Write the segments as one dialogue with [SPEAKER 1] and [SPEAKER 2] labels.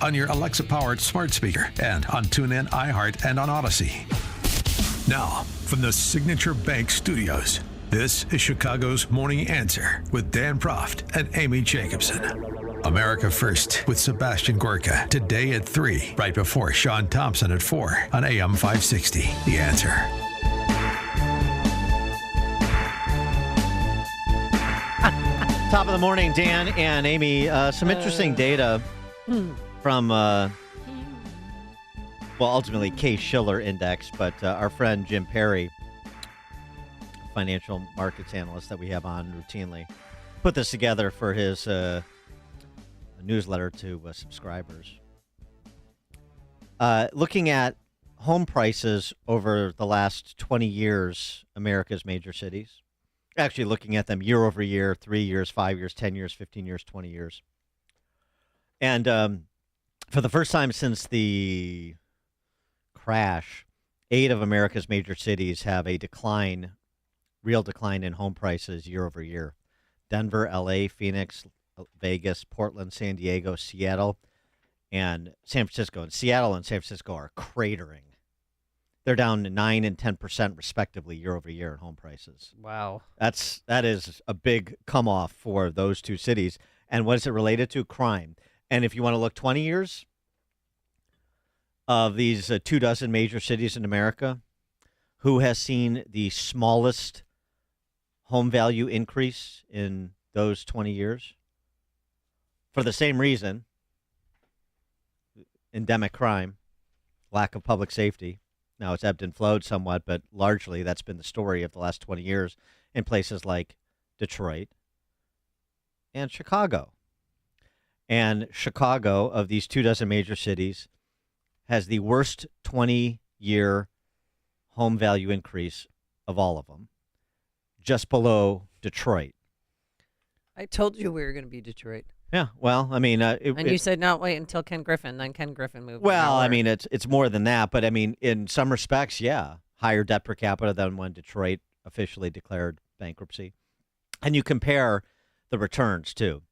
[SPEAKER 1] on your Alexa-powered smart speaker and on TuneIn, iHeart, and on Odyssey. Now, from the Signature Bank Studios, this is Chicago's Morning Answer with Dan Proft and Amy Jacobson. America First with Sebastian Gorka, today at 3, right before Sean Thompson at 4 on AM 560. The Answer.
[SPEAKER 2] Top of the morning, Dan and Amy. Some interesting data from, ultimately Case-Shiller Index, but our friend Jim Perry, financial markets analyst that we have on routinely, put this together for his newsletter to subscribers. Looking at home prices over the last 20 years, America's major cities. Actually looking at them year over year, 3 years, 5 years, 10 years, 15 years, 20 years. And for the first time since the crash, 8 of America's major cities have a decline, real decline in home prices year over year. Denver, LA, Phoenix, Vegas, Portland, San Diego, Seattle, and San Francisco. And Seattle and San Francisco are cratering. They're down 9 and 10% respectively year over year in home prices.
[SPEAKER 3] Wow.
[SPEAKER 2] That is a big come off for those two cities. And what is it related to? Crime. And if you want to look 20 years of these 24 major cities in America, who has seen the smallest home value increase in those 20 years? For the same reason, endemic crime, lack of public safety. Now, it's ebbed and flowed somewhat, but largely that's been the story of the last 20 years in places like Detroit and Chicago. And Chicago, of these 24 major cities, has the worst 20-year home value increase of all of them, just below Detroit.
[SPEAKER 3] I told you we were going to be Detroit.
[SPEAKER 2] Yeah, well, I mean...
[SPEAKER 3] you said, no, wait until Ken Griffin. Then Ken Griffin moved.
[SPEAKER 2] Well, I mean, it's more than that. But, I mean, in some respects, yeah, higher debt per capita than when Detroit officially declared bankruptcy. And you compare the returns, too.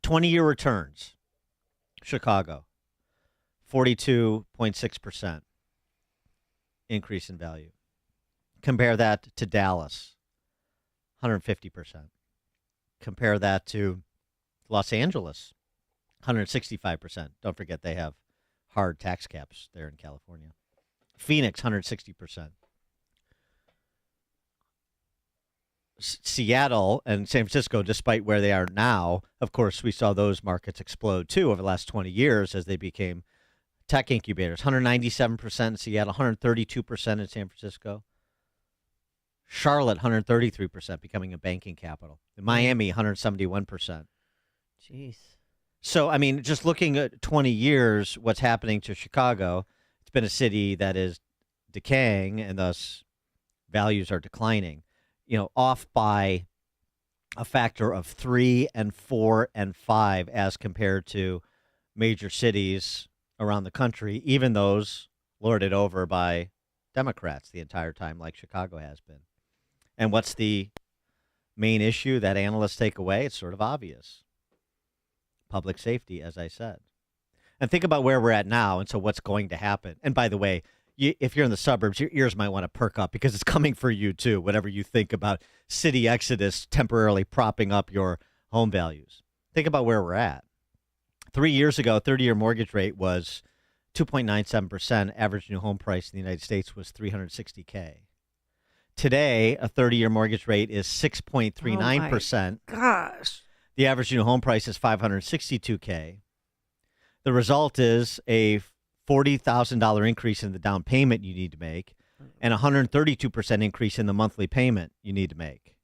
[SPEAKER 2] 20-year returns, Chicago, 42.6% increase in value. Compare that to Dallas, 150%. Compare that to Los Angeles, 165%. Don't forget they have hard tax caps there in California. Phoenix, 160%. Seattle and San Francisco, despite where they are now, of course, we saw those markets explode too over the last 20 years as they became tech incubators. 197% in Seattle, 132% in San Francisco. Charlotte, 133%, becoming a banking capital. In Miami, 171%.
[SPEAKER 3] Jeez.
[SPEAKER 2] So, I mean, just looking at 20 years, what's happening to Chicago, it's been a city that is decaying and thus values are declining, off by a factor of 3 and 4 and 5 as compared to major cities around the country, even those lorded over by Democrats the entire time like Chicago has been. And what's the main issue that analysts take away? It's sort of obvious. Public safety, as I said. And think about where we're at now, and so what's going to happen. And by the way, if you're in the suburbs, your ears might want to perk up because it's coming for you too, whatever you think about city exodus temporarily propping up your home values. Think about where we're at. 3 years ago, 30-year mortgage rate was 2.97%. Average new home price in the United States was $360K. Today, a 30-year mortgage rate is 6.39%.
[SPEAKER 3] Oh, gosh.
[SPEAKER 2] The average new home price is $562K. The result is a $40,000 increase in the down payment you need to make and a 132% increase in the monthly payment you need to make.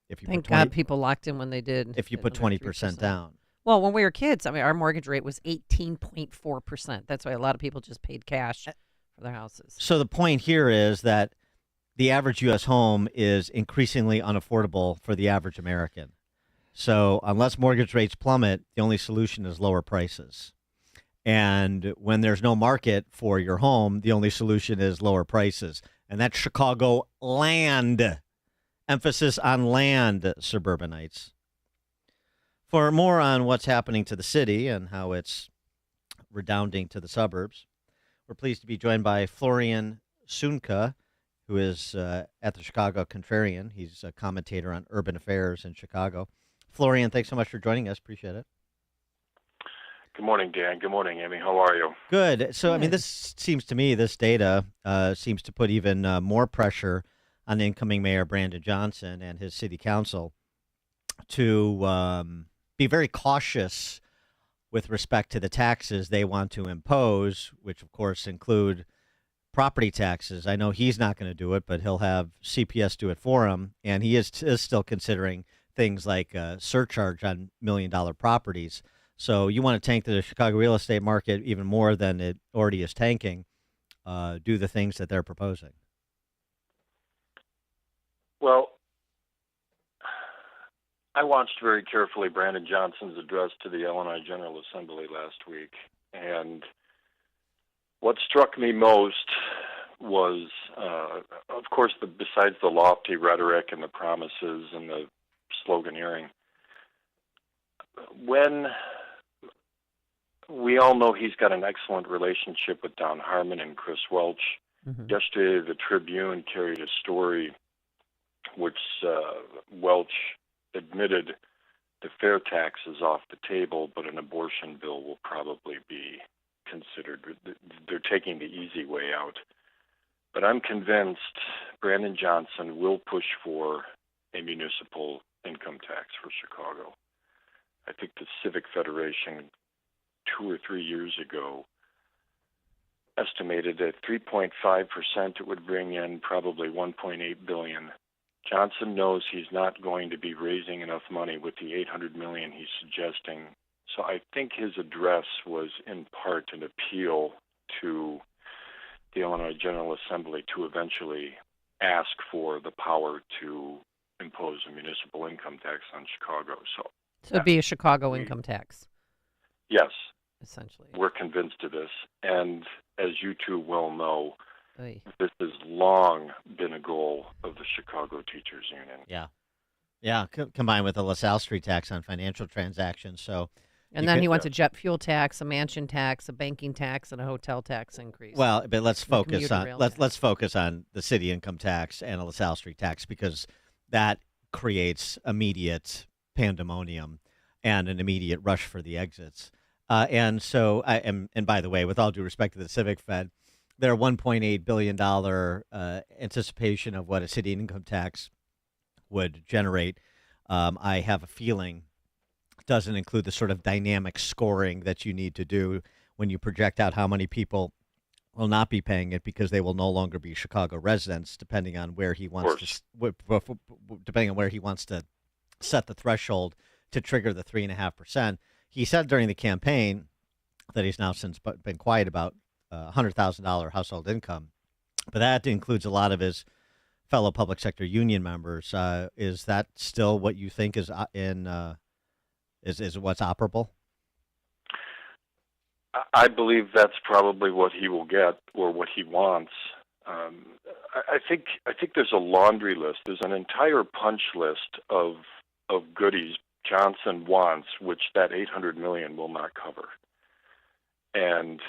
[SPEAKER 2] If you
[SPEAKER 3] Thank God people locked in when they did.
[SPEAKER 2] If you put 20% down.
[SPEAKER 3] Well, when we were kids, I mean, our mortgage rate was 18.4%. That's why a lot of people just paid cash for their houses.
[SPEAKER 2] So the point here is that the average U.S. home is increasingly unaffordable for the average American. So unless mortgage rates plummet, the only solution is lower prices. And when there's no market for your home, the only solution is lower prices. And that's Chicago land. Emphasis on land, suburbanites. For more on what's happening to the city and how it's redounding to the suburbs. We're pleased to be joined by Florain Sohnke, who is at the Chicago Contrarian. He's a commentator on urban affairs in Chicago. Florain, thanks so much for joining us. Appreciate it.
[SPEAKER 4] Good morning, Dan. Good morning, Amy. How are you?
[SPEAKER 2] Good. So, I mean, this seems to me, this data seems to put even more pressure on incoming Mayor Brandon Johnson and his city council to be very cautious with respect to the taxes they want to impose, which, of course, include property taxes. I know he's not going to do it, but he'll have CPS do it for him. And he is still considering things like surcharge on million-dollar properties. So you want to tank the Chicago real estate market even more than it already is tanking, do the things that they're proposing.
[SPEAKER 4] Well, I watched very carefully Brandon Johnson's address to the Illinois General Assembly last week, and what struck me most was, of course, besides the lofty rhetoric and the promises and the sloganeering, when we all know he's got an excellent relationship with Don Harmon and Chris Welch. Mm-hmm. Yesterday, the Tribune carried a story which Welch admitted the fair tax is off the table, but an abortion bill will probably be considered. They're taking the easy way out. But I'm convinced Brandon Johnson will push for a municipal income tax for Chicago. I think the Civic Federation 2 or 3 years ago estimated at 3.5% it would bring in probably $1.8 billion. Johnson knows he's not going to be raising enough money with the $800 million he's suggesting. So I think his address was in part an appeal to the Illinois General Assembly to eventually ask for the power to impose a municipal income tax on Chicago. So
[SPEAKER 3] it'd be a Chicago income tax.
[SPEAKER 4] Yes.
[SPEAKER 3] Essentially.
[SPEAKER 4] We're convinced of this. And as you two well know,
[SPEAKER 3] Oy.
[SPEAKER 4] This has long been a goal of the Chicago Teachers Union.
[SPEAKER 2] Yeah. Yeah, combined with the LaSalle Street tax on financial transactions. So,
[SPEAKER 3] and then he wants a jet fuel tax, a mansion tax, a banking tax, and a hotel tax increase.
[SPEAKER 2] Well, but let's focus on let's focus on the city income tax and a LaSalle Street tax, because that creates immediate pandemonium and an immediate rush for the exits. And so, and by the way, with all due respect to the Civic Fed, their $1.8 billion anticipation of what a city income tax would generate, I have a feeling doesn't include the sort of dynamic scoring that you need to do when you project out how many people will not be paying it because they will no longer be Chicago residents, depending on where he wants to set the threshold to trigger the 3.5%. He said during the campaign that he's now since been quiet about $100,000 household income, but that includes a lot of his fellow public sector union members. Is that still what you think is is what's operable?
[SPEAKER 4] I believe that's probably what he will get or what he wants. I think there's a laundry list. There's an entire punch list of goodies Johnson wants, which that $800 million will not cover. And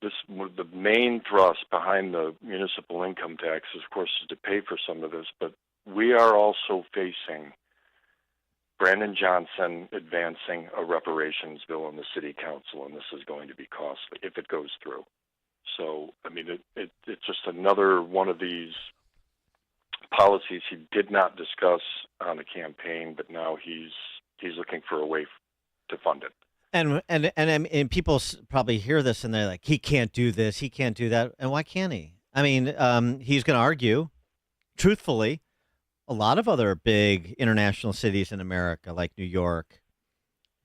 [SPEAKER 4] the main thrust behind the municipal income tax, of course, is to pay for some of this, but we are also facing Brandon Johnson advancing a reparations bill in the city council, and this is going to be costly if it goes through. So, I mean, it's just another one of these policies he did not discuss on the campaign, but now he's looking for a way to fund it.
[SPEAKER 2] And people probably hear this and they're like, he can't do this, he can't do that. And why can't he? I mean, he's going to argue, truthfully, a lot of other big international cities in America, like New York,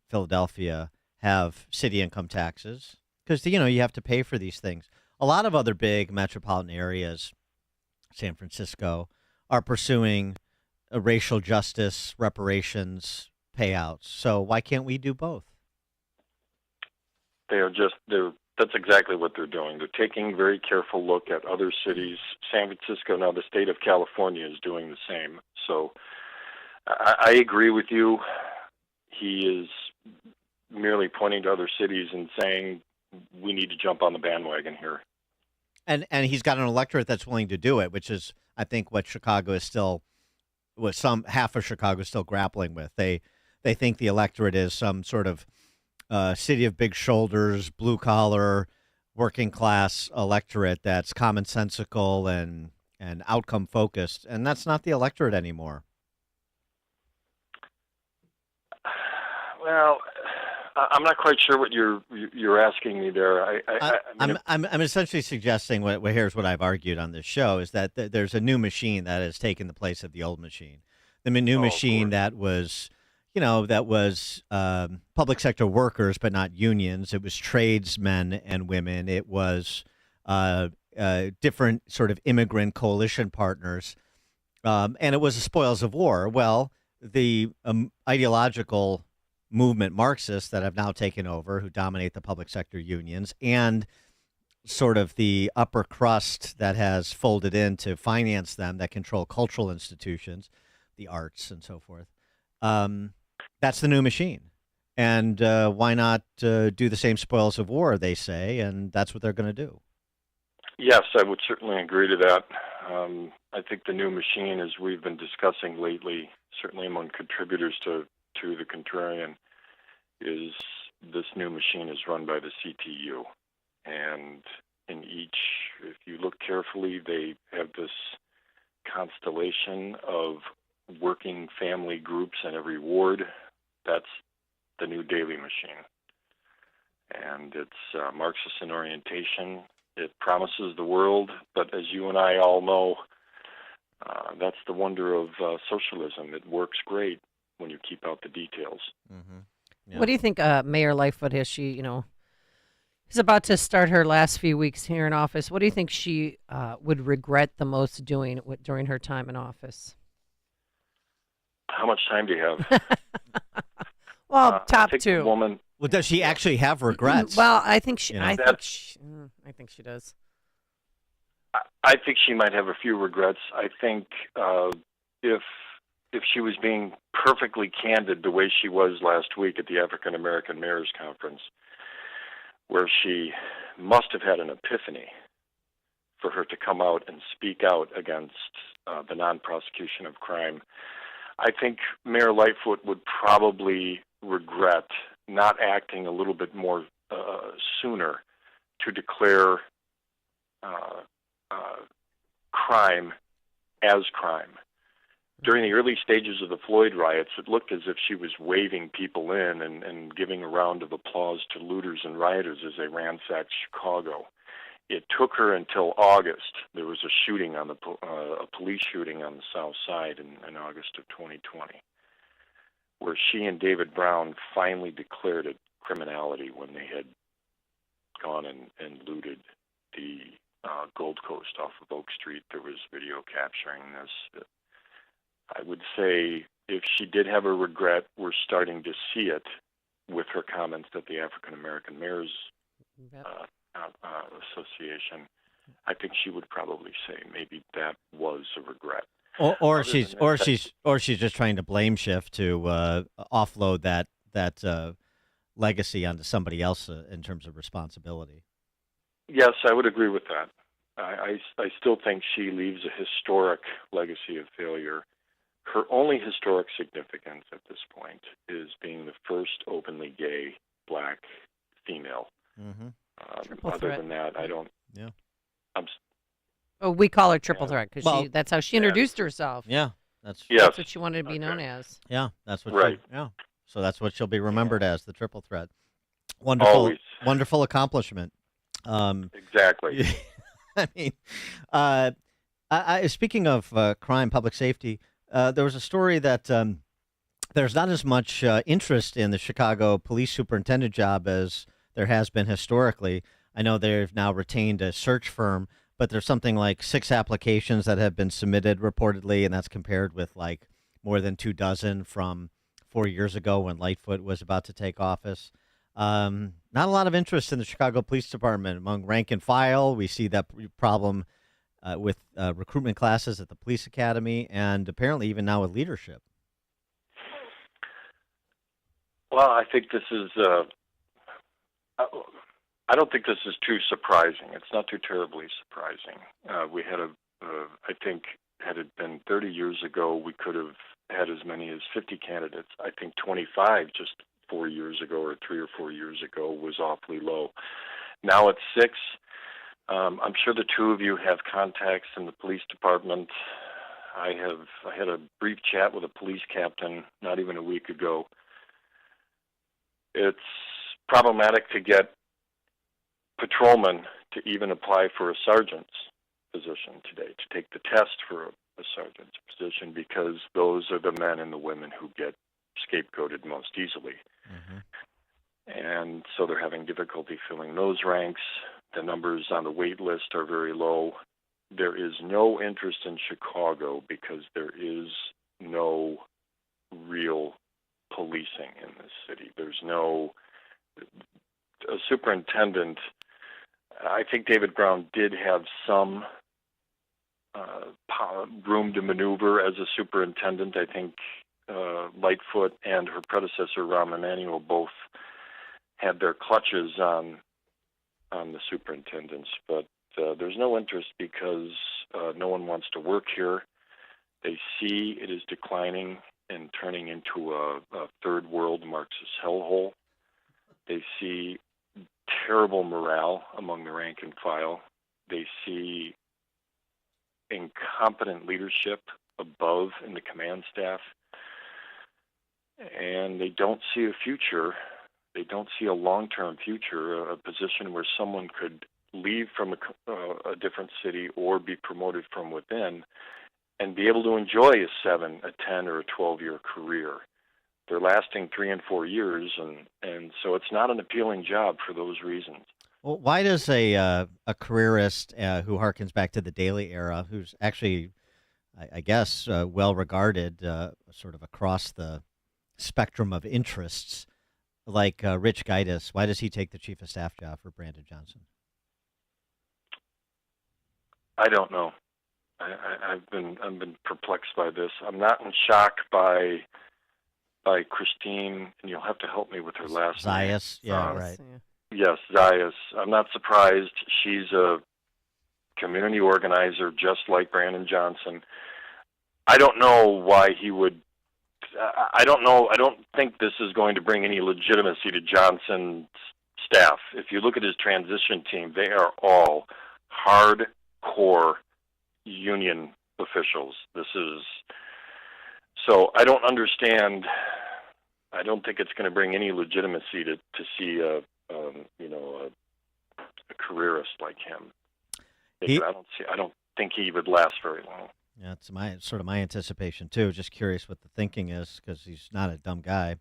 [SPEAKER 2] Philadelphia, have city income taxes because, you have to pay for these things. A lot of other big metropolitan areas, San Francisco, are pursuing a racial justice reparations payouts. So why can't we do both?
[SPEAKER 4] That's exactly what they're doing. They're taking a very careful look at other cities. San Francisco, now the state of California is doing the same. So I agree with you. He is merely pointing to other cities and saying, we need to jump on the bandwagon here.
[SPEAKER 2] And he's got an electorate that's willing to do it, which is, I think, what Chicago is still, what some half of Chicago is still grappling with. They think the electorate is some sort of city of big shoulders, blue collar, working class electorate that's commonsensical and outcome focused, and that's not the electorate anymore.
[SPEAKER 4] Well, I'm not quite sure what you're asking me there.
[SPEAKER 2] I'm essentially suggesting here's what I've argued on this show is that there's a new machine that has taken the place of the old machine. The new machine that was, public sector workers, but not unions. It was tradesmen and women. It was different sort of immigrant coalition partners, and it was the spoils of war. Well, the ideological movement Marxists that have now taken over, who dominate the public sector unions, and sort of the upper crust that has folded in to finance them, that control cultural institutions, the arts and so forth. That's the new machine. And why not do the same spoils of war, they say, and that's what they're going to do.
[SPEAKER 4] Yes, I would certainly agree to that. I think the new machine, as we've been discussing lately, certainly among contributors to the Contrarian, is this new machine is run by the CTU. And in each, if you look carefully, they have this constellation of working family groups in every ward. That's the new daily machine. And it's Marxist in orientation. It promises the world, but as you and I all know, that's the wonder of socialism. It works great when you keep out the details.
[SPEAKER 2] Mm-hmm. Yeah.
[SPEAKER 3] What do you think, Mayor Lightfoot, is she, is about to start her last few weeks here in office? What do you think she would regret the most doing during her time in office?
[SPEAKER 4] How much time do you have?
[SPEAKER 3] Well, top
[SPEAKER 4] I think
[SPEAKER 3] two.
[SPEAKER 4] the woman.
[SPEAKER 2] Well, does she actually have regrets?
[SPEAKER 3] Well, I think she.
[SPEAKER 2] You know?
[SPEAKER 3] I think she does.
[SPEAKER 4] I think she might have a few regrets. I think if she was being perfectly candid the way she was last week at the African American Mayors Conference, where she must have had an epiphany for her to come out and speak out against the non-prosecution of crime, I think Mayor Lightfoot would probably regret not acting a little bit more sooner to declare crime as crime. During the early stages of the Floyd riots, it looked as if she was waving people in and giving a round of applause to looters and rioters as they ransacked Chicago. It took her until August. There was a shooting on a police shooting on the South Side in August of 2020, where she and David Brown finally declared it criminality when they had gone and looted the Gold Coast off of Oak Street. There was video capturing this. I would say if she did have a regret, we're starting to see it with her comments at the African American Mayors Association. I think she would probably say maybe that was a regret.
[SPEAKER 2] Or she's just trying to blame shift to offload that legacy onto somebody else in terms of responsibility.
[SPEAKER 4] Yes, I would agree with that. I still think she leaves a historic legacy of failure. Her only historic significance at this point is being the first openly gay black female.
[SPEAKER 2] Mm-hmm.
[SPEAKER 3] Triple
[SPEAKER 4] other
[SPEAKER 3] threat.
[SPEAKER 4] than that, I don't.
[SPEAKER 2] Yeah.
[SPEAKER 3] We call her triple threat because that's how she introduced herself.
[SPEAKER 2] Yeah,
[SPEAKER 3] That's
[SPEAKER 4] Yes.
[SPEAKER 3] what she wanted to be known as.
[SPEAKER 2] yeah, that's what.
[SPEAKER 4] Right.
[SPEAKER 2] So that's what she'll be remembered as, the triple threat. Wonderful,
[SPEAKER 4] Always.
[SPEAKER 2] wonderful accomplishment.
[SPEAKER 4] Exactly.
[SPEAKER 2] I mean, speaking of crime, public safety, there was a story that there's not as much interest in the Chicago police superintendent job as there has been historically. I know they've now retained a search firm, but there's something like 6 applications that have been submitted reportedly, and that's compared with like more than 24 from 4 years ago when Lightfoot was about to take office. Not a lot of interest in the Chicago Police Department among rank and file. We see that problem with recruitment classes at the police academy, and apparently even now with leadership.
[SPEAKER 4] Well, I think this is I don't think this is too surprising. It's not too terribly surprising. We had I think, had it been 30 years ago, we could have had as many as 50 candidates. I think 25 just 4 years ago or 3 or 4 years ago was awfully low. Now it's 6. I'm sure the two of you have contacts in the police department. I had a brief chat with a police captain not even a week ago. It's problematic to get patrolmen to even apply for a sergeant's position today, to take the test for a sergeant's position, because those are the men and the women who get scapegoated most easily.
[SPEAKER 2] Mm-hmm.
[SPEAKER 4] And so they're having difficulty filling those ranks. The numbers on the wait list are very low. There is no interest in Chicago because there is no real policing in this city. There's a superintendent. I think David Brown did have some room to maneuver as a superintendent. I think Lightfoot and her predecessor, Rahm Emanuel, both had their clutches on the superintendents, but there's no interest because no one wants to work here. They see it is declining and turning into a third world Marxist hellhole. They see terrible morale among the rank and file. They see incompetent leadership above in the command staff, and they don't see a future. They don't see a long-term future, a position where someone could leave from a different city or be promoted from within and be able to enjoy a 7, a 10, or a 12-year career. They're lasting 3 and 4 years, and so it's not an appealing job for those reasons.
[SPEAKER 2] Well, why does a careerist who harkens back to the Daley era, who's actually, I guess, well regarded, sort of across the spectrum of interests, like Rich Gaitis, why does he take the chief of staff job for Brandon Johnson?
[SPEAKER 4] I don't know. I've been perplexed by this. I'm not in shock by Christine, and you'll have to help me with her last name.
[SPEAKER 2] Zayas, yeah, right.
[SPEAKER 4] Yes, Zayas. I'm not surprised. She's a community organizer just like Brandon Johnson. I don't know why he would. I don't know. I don't think this is going to bring any legitimacy to Johnson's staff. If you look at his transition team, they are all hardcore union officials. So I don't understand. I don't think it's going to bring any legitimacy to see a careerist like him. I don't think he would last very long.
[SPEAKER 2] Yeah, it's my anticipation too. Just curious what the thinking is because he's not a dumb guy.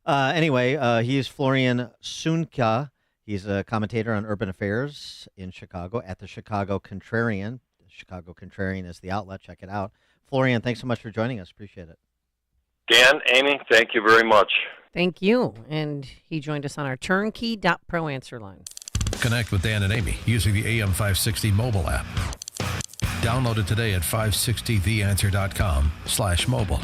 [SPEAKER 2] Anyway, he is Florain Sohnke. He's a commentator on urban affairs in Chicago at the Chicago Contrarian. The Chicago Contrarian is the outlet. Check it out. Florain, thanks so much for joining us. Appreciate it.
[SPEAKER 4] Dan, Amy, thank you very much.
[SPEAKER 3] Thank you. And he joined us on our turnkey.pro answer line.
[SPEAKER 1] Connect with Dan and Amy using the AM560 mobile app. Download it today at 560theanswer.com/mobile.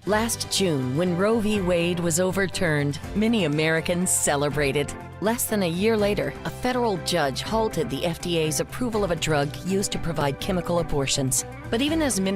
[SPEAKER 5] Last June, when Roe v. Wade was overturned, many Americans celebrated. Less than a year later, a federal judge halted the FDA's approval of a drug used to provide chemical abortions. But even as many